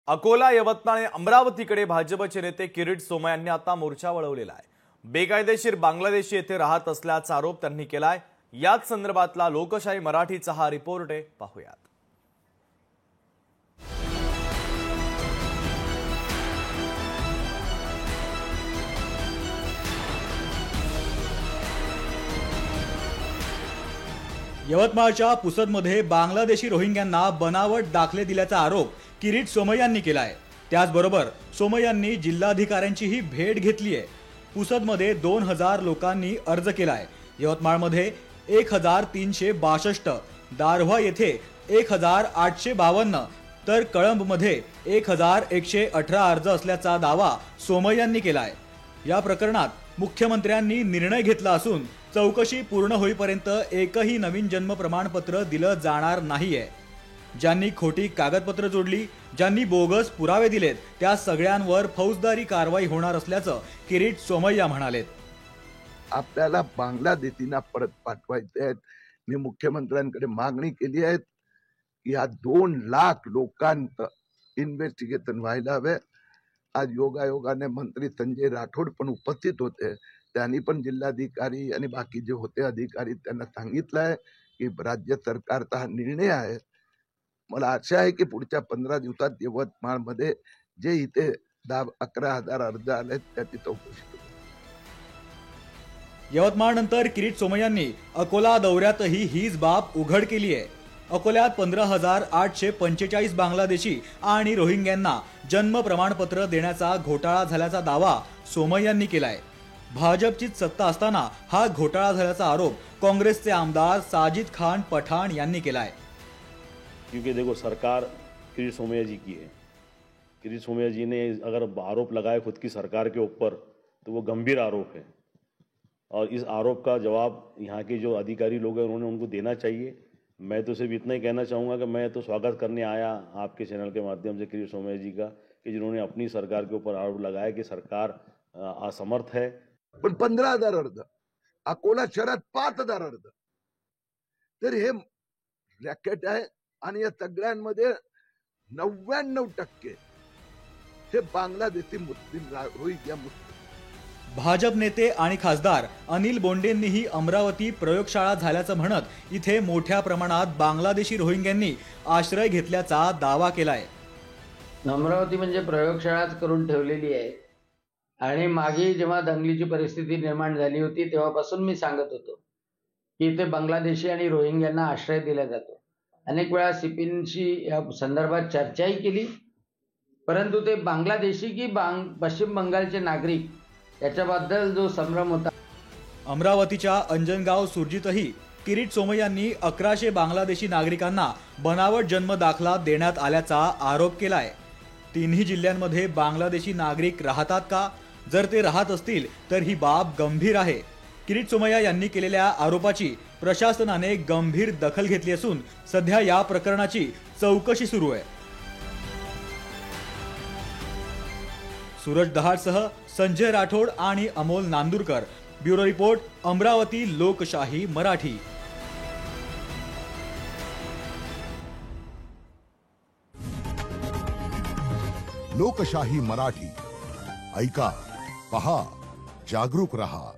अकोला, यवतमाळ आणि अमरावतीकडे भाजपचे नेते किरीट सोमय्या यांनी आता मोर्चा वळवलेला आहे। बेकायदेशीर बांगलादेशी येथे राहत असल्याचा आरोप त्यांनी केलाय। याच संदर्भातला लोकशाही मराठीचा हा रिपोर्ट आहे, पाहूयात। यवतमाळच्या पुसदमध्ये बांगलादेशी रोहिंग्यांना बनावट दाखले दिल्याचा आरोप किरीट सोमय्या यांनी केलाय। त्याचबरोबर सोमय्या यांनी जिल्हाधिकाऱ्यांचीही भेट घेतली आहे। पुसदमध्ये 2000 लोकांनी अर्ज केलाय। यवतमाळमध्ये 1362, दारव्हा येथे 1852 तर कळंबमध्ये 1118 अर्ज असल्याचा दावा सोमय्या यांनी केलाय। या प्रकरणात मुख्यमंत्र्यांनी निर्णय घेतला असून चौकशी पूर्ण होईपर्यंत एकही नवीन जन्म प्रमाणपत्र दिलं जाणार नाहीये। ज्यांनी खोटी कागदपत्र जोडली, ज्यांनी बोगस पुरावे दिलेत, त्या सगळ्यांवर फौजदारी कारवाई होणार असल्याचं किरीट सोमय्या म्हणालेत। आपल्याला बांगलादेशींना परत पाठवायचे आहेत। मी मुख्यमंत्र्यांकडे मागणी केली आहे की या 2 लाख लोकांचं इन्व्हेस्टिगेशन व्हायला हवे। आज योगायोगाने मंत्री संजय राठोड पण उपस्थित होते। त्यांनी पण जिल्हाधिकारी आणि बाकी जे होते अधिकारी त्यांना सांगितलंय की राज्य सरकारचा हा निर्णय आहे। मला आशा आहे की पुढच्या 15 दिवसात यवतमाळमध्ये जे इथे 11,000 अर्ज आले त्याची चौकशी करू। यवतमाळ नंतर किरीट सोमय्या यांनी अकोला दौऱ्यातही हीच बाब उघड केली आहे। अकोल्यात 15,845 बांगलादेशी आणि रोहिंग्यांना जन्म प्रमाणपत्र देण्याचा घोटाळा झाल्याचा दावा सोमय्या यांनी केलाय। भाजपचीच सत्ता असताना हा घोटाळा झाल्याचा आरोप कांग्रेसचे आमदार साजिद खान पठाण यांनी केलाय। क्योंकि देखो, सरकार किरीट सोमय्या जी की है। किरीट सोमय्या जी ने अगर आरोप लगाया खुद की सरकार के ऊपर तो वो गंभीर आरोप है और इस आरोप का जवाब यहाँ के जो अधिकारी लोग हैं उन्होंने उनको देना चाहिए। मैं तो सिर्फ इतना ही कहना चाहूँगा कि मैं तो स्वागत करने आया आपके चैनल के माध्यम से किरीट सोमय्या जी का कि जिन्होंने अपनी सरकार के ऊपर आरोप लगाया कि सरकार असमर्थ है। पण 15,000 अर्ज, अकोला शहरात 5,000 अर्ज, तर हे रॅकेट आहे। आणि या सगळ्यांमध्ये 99% हे बांगलादेशी मुस्लिम रोहिंग्या मुस्लिम। भाजप नेते आणि खासदार अनिल बोंडेंनीही अमरावती प्रयोगशाळा झाल्याचं म्हणत इथे मोठ्या प्रमाणात बांगलादेशी रोहिंग्यांनी आश्रय घेतल्याचा दावा केलाय। अमरावती म्हणजे प्रयोगशाळाच करून ठेवलेली आहे आणि मागे जेव्हा दंगलीची परिस्थिती निर्माण झाली होती तेव्हापासून मी सांगत होतो की इथे बांगलादेशी आणि रोहिंग्यांना आश्रय दिला जातो। अनेक वेळा सीपींशी या संदर्भात चर्चाही केली, परंतु ते बांगलादेशी की पश्चिम बंगालचे नागरिक याच्याबद्दल जो संभ्रम होता। अमरावतीच्या अंजनगाव सुरजीतही किरीट सोमय्या यांनी 1100 बांगलादेशी नागरिकांना बनावट जन्म दाखला देण्यात आल्याचा आरोप केलाय। तिन्ही जिल्ह्यांमध्ये बांगलादेशी नागरिक राहतात का? जर ते राहत असतील तर ही बाब गंभीर आहे। किरीट सोमय्या यांनी केलेल्या आरोपाची प्रशासनाने गंभीर दखल घेतली असून सध्या या प्रकरणाची चौकशी सुरू आहे। सूरज दहाडसह संजय राठोड आणि अमोल नांदुरकर, ब्युरो रिपोर्ट, अमरावती लोकशाही मराठी। लोकशाही मराठी ऐका, पहा, जागरूक रहा।